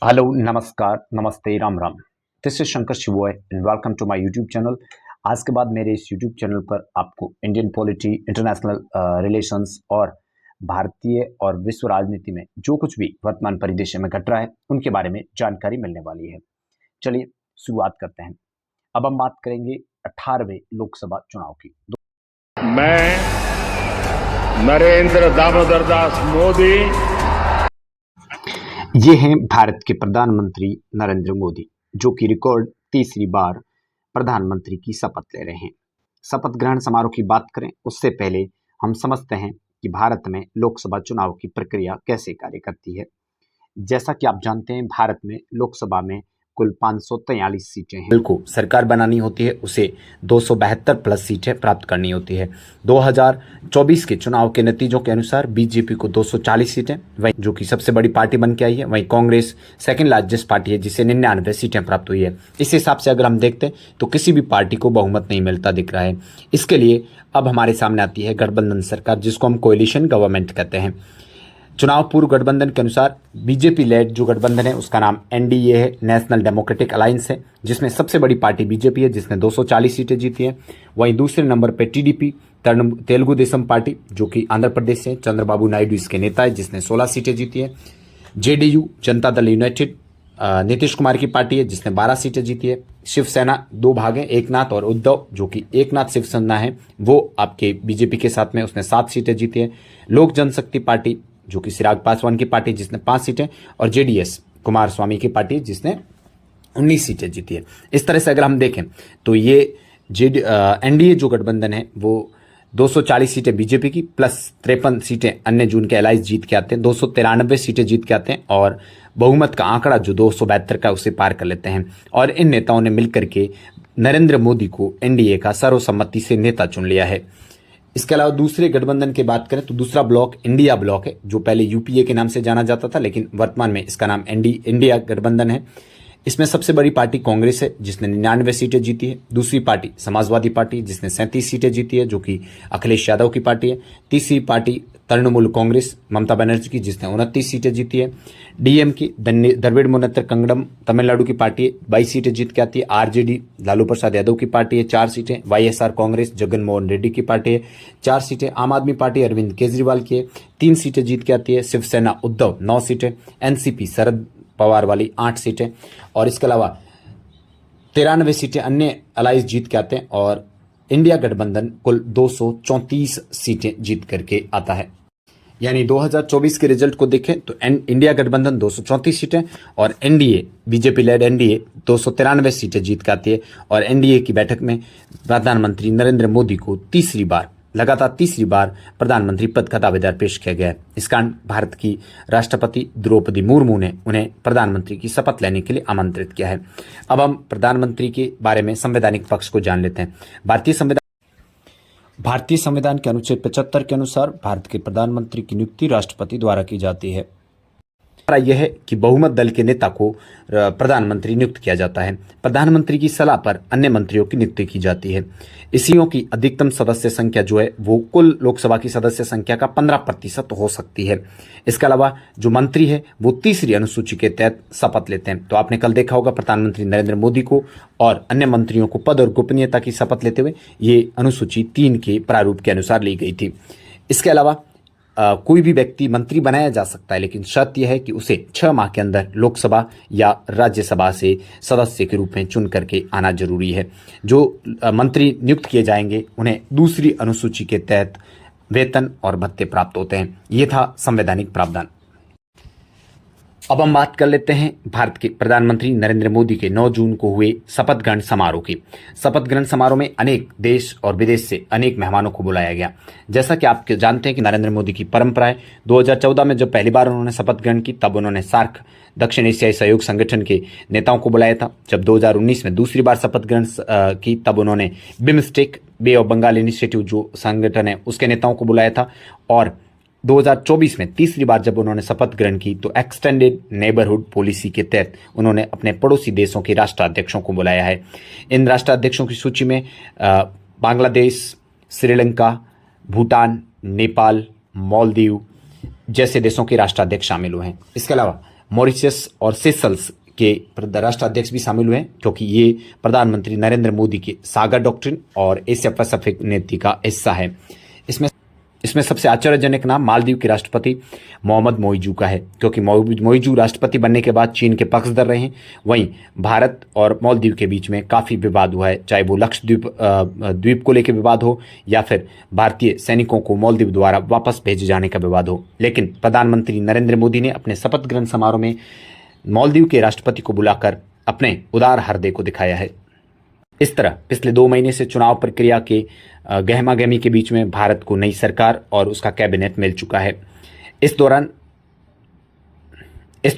Hello, नमस्कार, नमस्ते, Ram Ram. This is Shankar Shivoy and welcome to my YouTube channel. आज के बाद मेरे इस यूट्यूब चैनल पर आपको इंडियन पॉलिटी, इंटरनेशनल रिलेशंस और भारतीय और विश्व राजनीति में जो कुछ भी वर्तमान परिदृश्य में घट रहा है उनके बारे में जानकारी मिलने वाली है। चलिए शुरुआत करते हैं। अब हम बात करेंगे 18वें लोकसभा चुनाव की। मैं नरेंद्र दामोदर दास मोदी ये हैं भारत के प्रधानमंत्री नरेंद्र मोदी, जो कि रिकॉर्ड तीसरी बार प्रधानमंत्री की शपथ ले रहे हैं। शपथ ग्रहण समारोह की बात करें उससे पहले हम समझते हैं कि भारत में लोकसभा चुनाव की प्रक्रिया कैसे कार्य करती है। जैसा कि आप जानते हैं, भारत में लोकसभा में कुल 543 सीटें हैं। बिल को सरकार बनानी होती है, उसे 272 प्लस सीटें प्राप्त करनी होती है। 2024 के चुनाव के नतीजों के अनुसार बीजेपी को 240 सीटें, वहीं जो कि सबसे बड़ी पार्टी बन के आई है, वहीं कांग्रेस सेकंड लार्जेस्ट पार्टी है जिसे 99 सीटें प्राप्त हुई है। इस हिसाब से अगर हम देखते हैं तो किसी भी पार्टी को बहुमत नहीं मिलता दिख रहा है। इसके लिए अब हमारे सामने आती है गठबंधन सरकार, जिसको हम कोएलिशन गवर्नमेंट कहते हैं। चुनाव पूर्व गठबंधन के अनुसार बीजेपी लेड जो गठबंधन है उसका नाम एनडीए है, नेशनल डेमोक्रेटिक अलायंस है, जिसमें सबसे बड़ी पार्टी बीजेपी है जिसने 240 सीटें जीती हैं। वहीं दूसरे नंबर पर टीडीपी, तेलुगु देशम पार्टी जो कि आंध्र प्रदेश से चंद्रबाबू नायडू इसके नेता है, जिसने 16 सीटें जीती हैं। जेडीयू जनता दल यूनाइटेड नीतीश कुमार की पार्टी है जिसने 12 सीटें जीती है। शिवसेना दो भाग हैं, एकनाथ और उद्धव, जो कि एकनाथ शिवसेना है वो आपके बीजेपी के साथ में, उसने 7 सीटें जीती है। लोक जनशक्ति पार्टी जो कि चिराग पासवान की पार्टी जिसने 5 सीटें, और जेडीएस कुमार स्वामी की पार्टी जिसने 19 सीटें जीती है। इस तरह से अगर हम देखें तो ये एनडीए जो गठबंधन है वो 240 सीटें बीजेपी की प्लस 53 सीटें अन्य जो उनके एलाइज जीत के आते हैं, 293 सीटें जीत के आते हैं और बहुमत का आंकड़ा जो 272 का उसे पार कर लेते हैं। और इन नेताओं ने मिलकर के नरेंद्र मोदी को एनडीए का सर्वसम्मति से नेता चुन लिया है। इसके अलावा दूसरे गठबंधन की बात करें तो दूसरा ब्लॉक इंडिया ब्लॉक है, जो पहले यूपीए के नाम से जाना जाता था, लेकिन वर्तमान में इसका नाम इंडिया गठबंधन है। इसमें सबसे बड़ी पार्टी कांग्रेस है जिसने 99 सीटें जीती है। दूसरी पार्टी समाजवादी पार्टी जिसने 37 सीटें जीती है, जो कि अखिलेश यादव की पार्टी है। तीसरी पार्टी तृणमूल कांग्रेस ममता बनर्जी की जिसने 29 सीटें जीती है। डीएम की द्रविड़ मुनेत्र कंगड़म तमिलनाडु की पार्टी है, 22 सीटें जीत के आती है। आरजेडी लालू प्रसाद यादव की पार्टी है, 4 सीटें। वाईएसआर कांग्रेस जगन मोहन रेड्डी की पार्टी है, 4 सीटें। आम आदमी पार्टी अरविंद केजरीवाल की है, 3 सीटें जीत के आती है। शिवसेना उद्धव 9 सीटें। एनसीपी शरद पवार वाली 8 सीटें, और इसके अलावा 93 सीटें अन्य अलाइज जीत के आते हैं। और इंडिया गठबंधन कुल 234 सीटें जीत करके आता है। यानी 2024 के रिजल्ट को देखें तो इंडिया गठबंधन 234 सीटें और एनडीए बीजेपी लेड एनडीए 293 सीटें जीत के आती है। और एनडीए की बैठक में प्रधानमंत्री नरेंद्र मोदी को लगातार तीसरी बार प्रधानमंत्री पद का दावेदार पेश किया गया है। इस कारण भारत की राष्ट्रपति द्रौपदी मुर्मू ने उन्हें प्रधानमंत्री की शपथ लेने के लिए आमंत्रित किया है। अब हम प्रधानमंत्री के बारे में संवैधानिक पक्ष को जान लेते हैं। भारतीय संविधान के अनुच्छेद 75 के अनुसार भारत के प्रधानमंत्री की नियुक्ति राष्ट्रपति द्वारा की जाती है। यह है कि बहुमत दल के नेता को प्रधानमंत्री नियुक्त किया जाता है। प्रधानमंत्री की सलाह पर अन्य मंत्रियों की नियुक्ति की जाती है। इसियों की अधिकतम सदस्य संख्या जो है वो कुल लोकसभा की सदस्य संख्या का 15% हो सकती है। इसके अलावा जो मंत्री है वो तीसरी अनुसूची के तहत शपथ लेते हैं। तो आपने कल देखा होगा प्रधानमंत्री नरेंद्र मोदी को और अन्य मंत्रियों को पद और गोपनीयता की शपथ लेते हुए ये अनुसूची 3 के प्रारूप के अनुसार ली गई थी। इसके अलावा कोई भी व्यक्ति मंत्री बनाया जा सकता है, लेकिन शर्त यह है कि उसे 6 माह के अंदर लोकसभा या राज्यसभा से सदस्य के रूप में चुन करके आना जरूरी है। जो मंत्री नियुक्त किए जाएंगे उन्हें दूसरी अनुसूची के तहत वेतन और भत्ते प्राप्त होते हैं। ये था संवैधानिक प्रावधान। अब हम बात कर लेते हैं भारत के प्रधानमंत्री नरेंद्र मोदी के 9 जून को हुए शपथ ग्रहण समारोह की। शपथ ग्रहण समारोह में अनेक देश और विदेश से अनेक मेहमानों को बुलाया गया। जैसा कि आप जानते हैं कि नरेंद्र मोदी की परंपरा है, 2014 में जब पहली बार उन्होंने शपथ ग्रहण की तब उन्होंने सार्क दक्षिण एशियाई सहयोग संगठन के नेताओं को बुलाया था। जब 2019 में दूसरी बार शपथ ग्रहण की तब उन्होंने BIMSTEC bay of Bengal initiative जो संगठन है उसके नेताओं को बुलाया था। और 2024 में तीसरी बार जब उन्होंने शपथ ग्रहण की तो एक्सटेंडेड नेबरहुड पॉलिसी के तहत उन्होंने अपने पड़ोसी देशों के राष्ट्राध्यक्षों को बुलाया है। इन राष्ट्राध्यक्षों की सूची में बांग्लादेश, श्रीलंका, भूटान, नेपाल, मालदीव जैसे देशों के राष्ट्राध्यक्ष शामिल हुए हैं। इसके अलावा मॉरिशस और सेशल्स के राष्ट्राध्यक्ष भी शामिल हुए हैं, क्योंकि ये प्रधानमंत्री नरेंद्र मोदी के सागर डॉक्ट्रिन और एशिया पैसिफिक नीति का हिस्सा है। इसमें सबसे आश्चर्यजनक नाम मालदीव के राष्ट्रपति मोहम्मद मोइजू का है, क्योंकि मोइजू राष्ट्रपति बनने के बाद चीन के पक्षधर रहे हैं। वहीं भारत और मालदीव के बीच में काफ़ी विवाद हुआ है, चाहे वो लक्षद्वीप द्वीप को लेकर विवाद हो या फिर भारतीय सैनिकों को मालदीव द्वारा वापस भेजे जाने का विवाद हो। लेकिन प्रधानमंत्री नरेंद्र मोदी ने अपने शपथ ग्रहण समारोह में मालदीव के राष्ट्रपति को बुलाकर अपने उदार हृदय को दिखाया है। इस तरह पिछले 2 महीने से चुनाव प्रक्रिया के गहमागहमी के बीच में भारत को नई सरकार और उसका कैबिनेट मिल चुका है। इस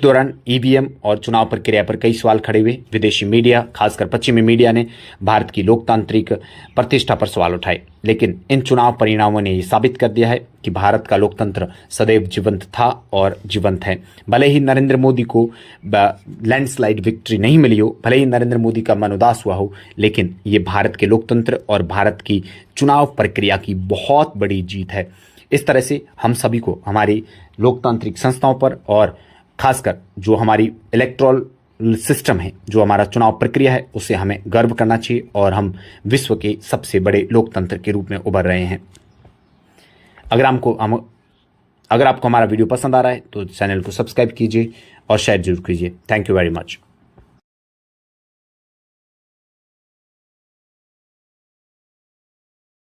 दौरान ईवीएम और चुनाव प्रक्रिया पर कई सवाल खड़े हुए। विदेशी मीडिया, खासकर पश्चिमी मीडिया ने भारत की लोकतांत्रिक प्रतिष्ठा पर सवाल उठाए। लेकिन इन चुनाव परिणामों ने ये साबित कर दिया है कि भारत का लोकतंत्र सदैव जीवंत था और जीवंत है। भले ही नरेंद्र मोदी को लैंडस्लाइड विक्ट्री नहीं मिली हो, भले ही नरेंद्र मोदी का मन उदास हुआ हो, लेकिन ये भारत के लोकतंत्र और भारत की चुनाव प्रक्रिया की बहुत बड़ी जीत है। इस तरह से हम सभी को हमारी लोकतांत्रिक संस्थाओं पर और खासकर जो हमारी इलेक्टोरल सिस्टम है, जो हमारा चुनाव प्रक्रिया है, उससे हमें गर्व करना चाहिए और हम विश्व के सबसे बड़े लोकतंत्र के रूप में उभर रहे हैं। अगर आपको हमारा वीडियो पसंद आ रहा है तो चैनल को सब्सक्राइब कीजिए और शेयर जरूर कीजिए। Thank you very much.